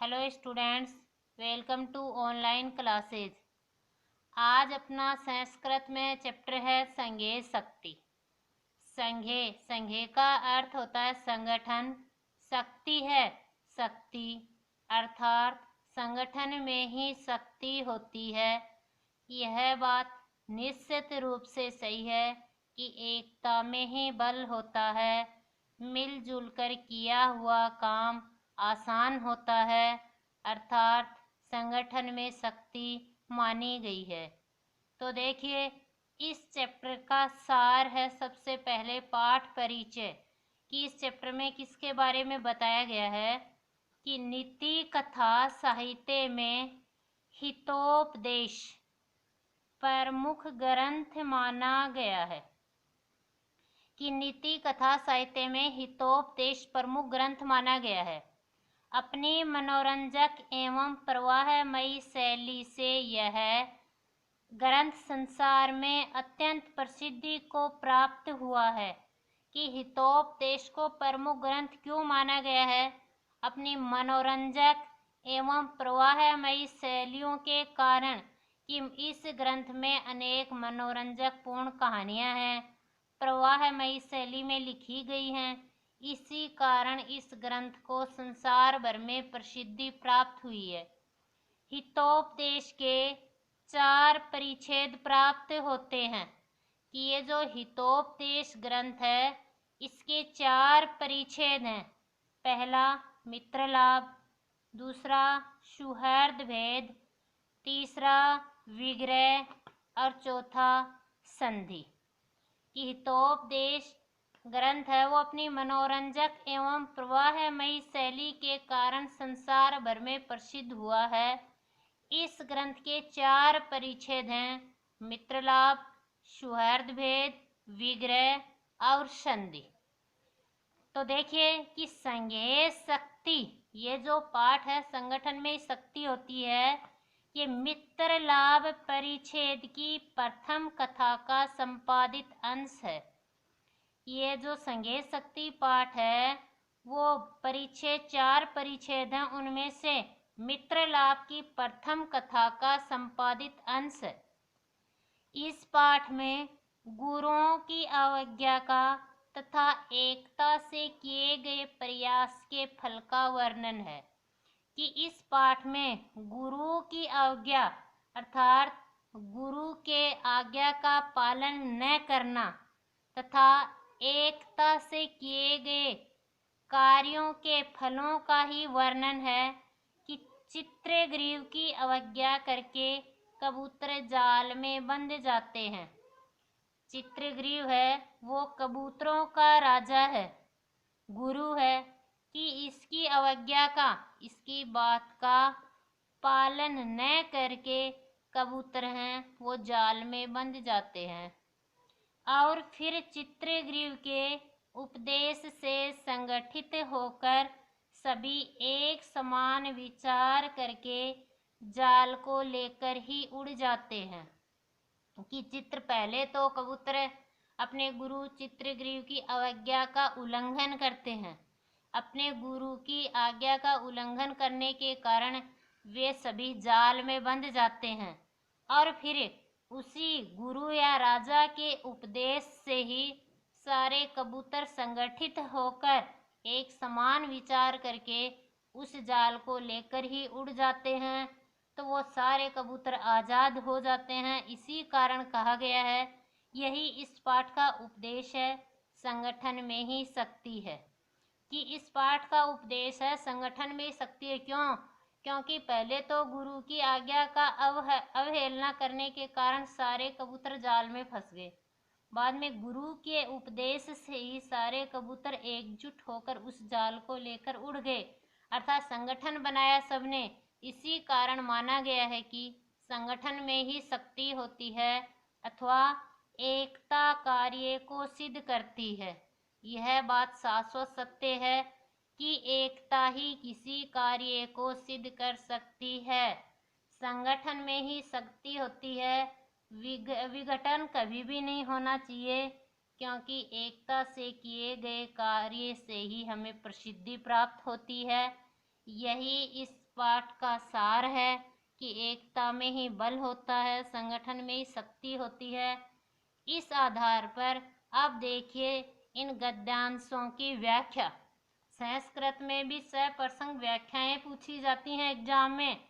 Hello students, welcome to online classes. आज अपना संस्कृत में चैप्टर है संघे शक्ति। संघे का अर्थ होता है संगठन, शक्ति है शक्ति, अर्थात संगठन में ही शक्ति होती है। यह बात निश्चित रूप से सही है कि एकता में ही बल होता है। मिलजुल कर किया हुआ काम आसान होता है, अर्थात संगठन में शक्ति मानी गई है। तो देखिए, इस चैप्टर का सार है सबसे पहले पाठ परिचय कि इस चैप्टर में किसके बारे में बताया गया है कि नीति कथा साहित्य में हितोपदेश प्रमुख ग्रंथ माना गया है। कि नीति कथा साहित्य में हितोपदेश प्रमुख ग्रंथ माना गया है। अपनी मनोरंजक एवं प्रवाहमयी शैली से यह ग्रंथ संसार में अत्यंत प्रसिद्धि को प्राप्त हुआ है। कि हितोपदेश को प्रमुख ग्रंथ क्यों माना गया है? अपनी मनोरंजक एवं प्रवाहमयी शैलियों के कारण कि इस ग्रंथ में अनेक मनोरंजक पूर्ण कहानियां हैं, प्रवाहमयी शैली में लिखी गई हैं। इसी कारण इस ग्रंथ को संसार भर में प्रसिद्धि प्राप्त हुई है। हितोपदेश के 4 परिच्छेद प्राप्त होते हैं। कि ये जो हितोपदेश ग्रंथ है इसके 4 परिच्छेद हैं। पहला मित्र लाभ, दूसरा सुहृद भेद, तीसरा विग्रह और चौथा संधि। कि हितोपदेश ग्रंथ है वो अपनी मनोरंजक एवं प्रवाहमयी शैली के कारण संसार भर में प्रसिद्ध हुआ है। इस ग्रंथ के 4 परिच्छेद हैं: मित्रलाभ, सुहृद भेद, विग्रह और संधि। तो देखिए कि संघे शक्ति, ये जो पाठ है संगठन में शक्ति होती है, ये मित्र लाभ परिच्छेद की प्रथम कथा का संपादित अंश है। ये जो संघे शक्ति पाठ है वो परिच्छेद 4 परिच्छेद हैं, उनमें से मित्र लाभ की प्रथम कथा का संपादित अंश है। इस पाठ में गुरुओं की अवज्ञा का तथा एकता से किए गए प्रयास के फल का वर्णन है। कि इस पाठ में गुरु की अवज्ञा अर्थात गुरु के आज्ञा का पालन न करना तथा एकता से किए गए कार्यों के फलों का ही वर्णन है। कि चित्रग्रीव की अवज्ञा करके कबूतर जाल में बंध जाते हैं। चित्रग्रीव है वो कबूतरों का राजा है, गुरु है। कि इसकी अवज्ञा का, इसकी बात का पालन न करके कबूतर हैं वो जाल में बंध जाते हैं। और फिर चित्रग्रीव के उपदेश से संगठित होकर सभी एक समान विचार करके जाल को लेकर ही उड़ जाते हैं। कि चित्र पहले तो कबूतर अपने गुरु चित्रग्रीव की अवज्ञा का उल्लंघन करते हैं। अपने गुरु की आज्ञा का उल्लंघन करने के कारण वे सभी जाल में बंध जाते हैं। और फिर उसी गुरु या राजा के उपदेश से ही सारे कबूतर संगठित होकर एक समान विचार करके उस जाल को लेकर ही उड़ जाते हैं। तो वो सारे कबूतर आज़ाद हो जाते हैं। इसी कारण कहा गया है, यही इस पाठ का उपदेश है, संगठन में ही शक्ति है। कि इस पाठ का उपदेश है संगठन में शक्ति है। क्यों? क्योंकि पहले तो गुरु की आज्ञा का अवहेलना करने के कारण सारे कबूतर जाल में फंस गए। बाद में गुरु के उपदेश से ही सारे कबूतर एकजुट होकर उस जाल को लेकर उड़ गए, अर्थात संगठन बनाया सबने। इसी कारण माना गया है कि संगठन में ही शक्ति होती है अथवा एकता कार्य को सिद्ध करती है। यह बात शाश्वत सत्य है कि एकता ही किसी कार्य को सिद्ध कर सकती है। संगठन में ही शक्ति होती है, विघटन कभी भी नहीं होना चाहिए, क्योंकि एकता से किए गए कार्य से ही हमें प्रसिद्धि प्राप्त होती है। यही इस पाठ का सार है कि एकता में ही बल होता है, संगठन में ही शक्ति होती है। इस आधार पर अब देखिए इन गद्यांशों की व्याख्या। संस्कृत में भी सप्रसंग व्याख्याएं पूछी जाती हैं एग्जाम में,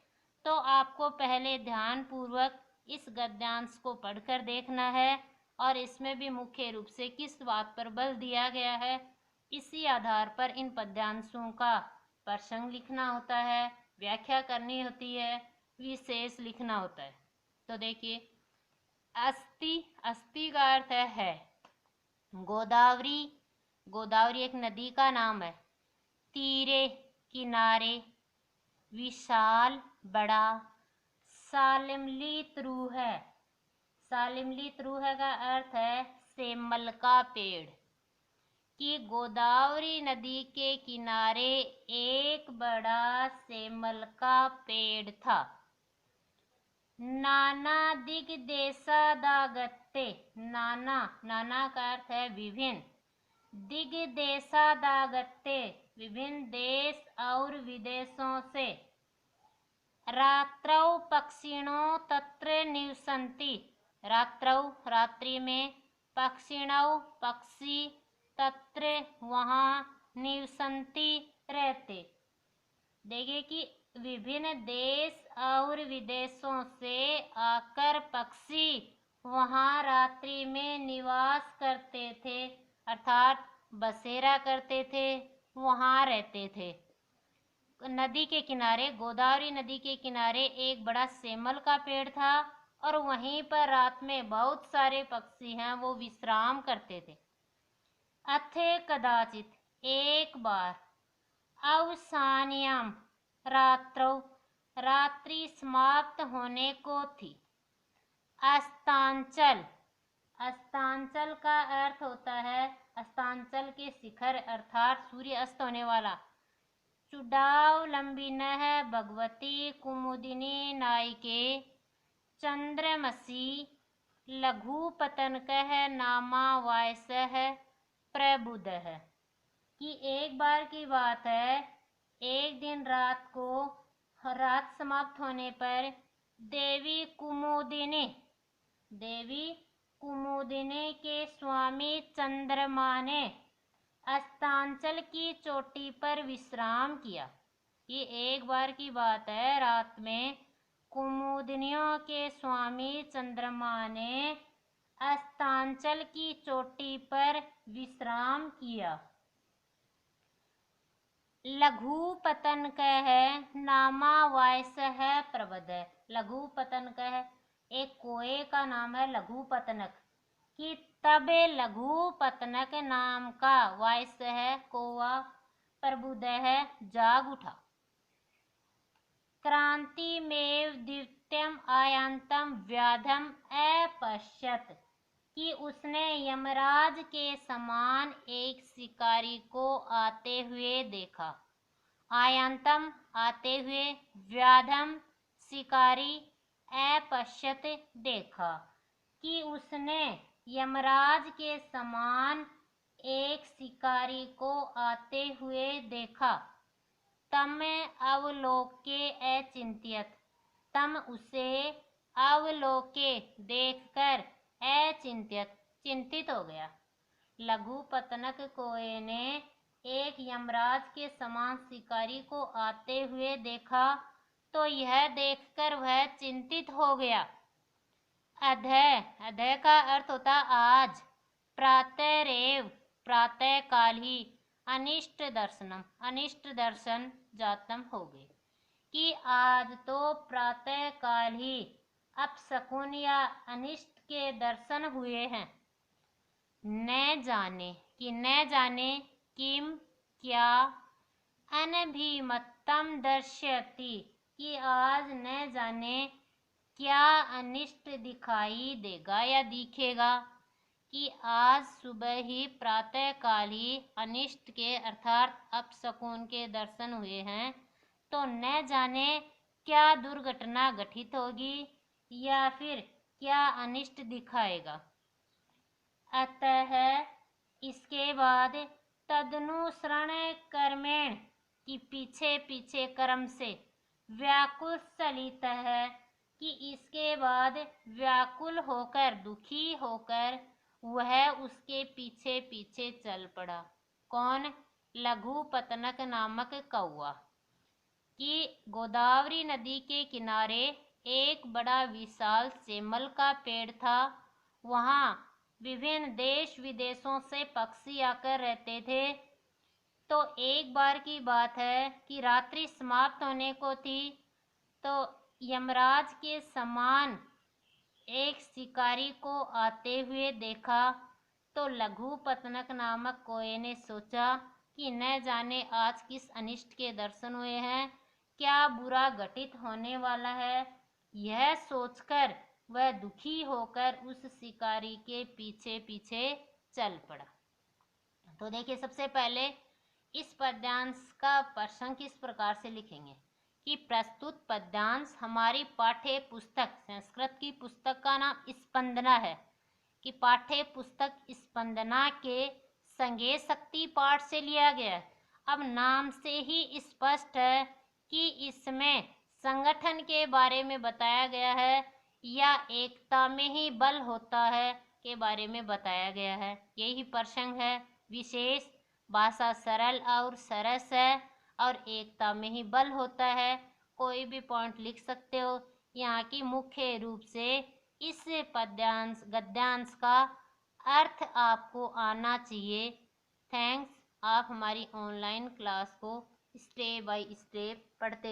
तो आपको पहले ध्यान पूर्वक इस गद्यांश को पढ़कर देखना है और इसमें भी मुख्य रूप से किस बात पर बल दिया गया है, इसी आधार पर इन पद्यांशों का प्रसंग लिखना होता है, व्याख्या करनी होती है, विशेष लिखना होता है। तो देखिए, अस्ति, अस्ति का अर्थ है। गोदावरी, गोदावरी एक नदी का नाम है। तीरे, किनारे। विशाल, बड़ा। सालिमलित रूह है, सालिमलित रूह का अर्थ है सेमल का पेड़। कि गोदावरी नदी के किनारे एक बड़ा सेमल का पेड़ था। नाना दिग्देशादागत्ते, नाना, नाना का अर्थ है विभिन्न। दिग्देशादागत्ते, विभिन्न देश और विदेशों से। रात्रौ पक्षिणो तत्र निवसन्ति, रात्रौ, रात्रि में। पक्षिणौ, पक्षी। तत्र, वहाँ। निवसन्ति, रहते। देखिए कि विभिन्न देश और विदेशों से आकर पक्षी वहाँ रात्रि में निवास करते थे, अर्थात बसेरा करते थे, वहाँ रहते थे। नदी के किनारे, गोदावरी नदी के किनारे एक बड़ा सेमल का पेड़ था और वहीं पर रात में बहुत सारे पक्षी हैं वो विश्राम करते थे। अथे कदाचित, एक बार। अवसान्याम, रात्रौ, रात्रि समाप्त होने को थी। अस्तांचल, अस्तांचल का अर्थ होता है अस्तांचल के शिखर अर्थात सूर्य अस्त होने वाला। चुडावलंबिनः भगवती कुमुदिनी नायिके चंद्रमसी लघुपतनकः नामा वायसः प्रबुधः। कि एक बार की बात है, एक दिन रात को, रात समाप्त होने पर देवी कुमुदिनी, देवी कुमुदिनी के स्वामी चंद्रमा ने अस्तांचल की चोटी पर विश्राम किया। ये एक बार की बात है, रात में कुमुदिनियों के स्वामी चंद्रमा ने अस्तांचल की चोटी पर विश्राम किया। लघुपतन है नामा वायस है प्रबद है। लघुपतनक है, एक कोए का नाम है लघुपतनक। कि तब लघुपतनक नाम का वायस है कौवा, प्रबुद है जाग उठा। क्रांति में द्वितीयम आयांतम व्याधम अपश्यत। कि उसने यमराज के समान एक शिकारी को आते हुए देखा। आयांतम, आते हुए। व्याधम, शिकारी। अपश्यत, देखा। कि उसने यमराज के समान एक शिकारी को आते हुए देखा। तम अवलोके अचिंत्यत, तम उसे अवलोके देखकर अचिंत्यत, चिंतित हो गया। लघुपतनक कोए ने एक यमराज के समान शिकारी को आते हुए देखा तो यह देखकर वह चिंतित हो गया। अधय, अधय का अर्थ होता आज। प्रातरेव, प्रातः काल ही। अनिष्ट दर्शनम, अनिष्ट दर्शन जातम हो गए। कि आज तो प्रातः काल ही अपशकुन या अनिष्ट के दर्शन हुए हैं। न जाने, कि न जाने। किम, क्या। अनभिमतम दर्शयति, कि आज न जाने क्या अनिष्ट दिखाई देगा या दिखेगा। कि आज सुबह ही प्रातः काल ही अनिष्ट के अर्थात अपशकुन के दर्शन हुए हैं, तो न जाने क्या दुर्घटना घटित होगी या फिर क्या अनिष्ट दिखाएगा। अतः इसके बाद तदनुसरण कर्मेण, कि पीछे पीछे क्रम से व्याकुल चलित है, कि इसके बाद व्याकुल होकर दुखी होकर वह उसके पीछे पीछे चल पड़ा। कौन? लघु पतनक नामक कौआ। कि गोदावरी नदी के किनारे एक बड़ा विशाल सेमल का पेड़ था। वहाँ विभिन्न देश विदेशों से पक्षी आकर रहते थे। तो एक बार की बात है कि रात्रि समाप्त होने को थी, तो यमराज के समान एक शिकारी को आते हुए देखा। तो लघु पतनक नामक कौए ने सोचा कि न जाने आज किस अनिष्ट के दर्शन हुए हैं, क्या बुरा घटित होने वाला है। यह सोचकर वह दुखी होकर उस शिकारी के पीछे पीछे चल पड़ा। तो देखिए, सबसे पहले इस पद्यांश का प्रसंग किस प्रकार से लिखेंगे कि प्रस्तुत पद्यांश हमारी पाठ्य पुस्तक, संस्कृत की पुस्तक का नाम स्पंदना है, कि पाठ्य पुस्तक स्पंदना के संगे शक्ति पाठ से लिया गया है। अब नाम से ही स्पष्ट है कि इसमें संगठन के बारे में बताया गया है या एकता में ही बल होता है के बारे में बताया गया है। यही प्रसंग है। विशेष भाषा सरल और सरस है और एकता में ही बल होता है। कोई भी पॉइंट लिख सकते हो। यहाँ की मुख्य रूप से इस पद्यांश गद्यांश का अर्थ आपको आना चाहिए। थैंक्स। आप हमारी ऑनलाइन क्लास को स्टेप बाय स्टेप पढ़ते रहें।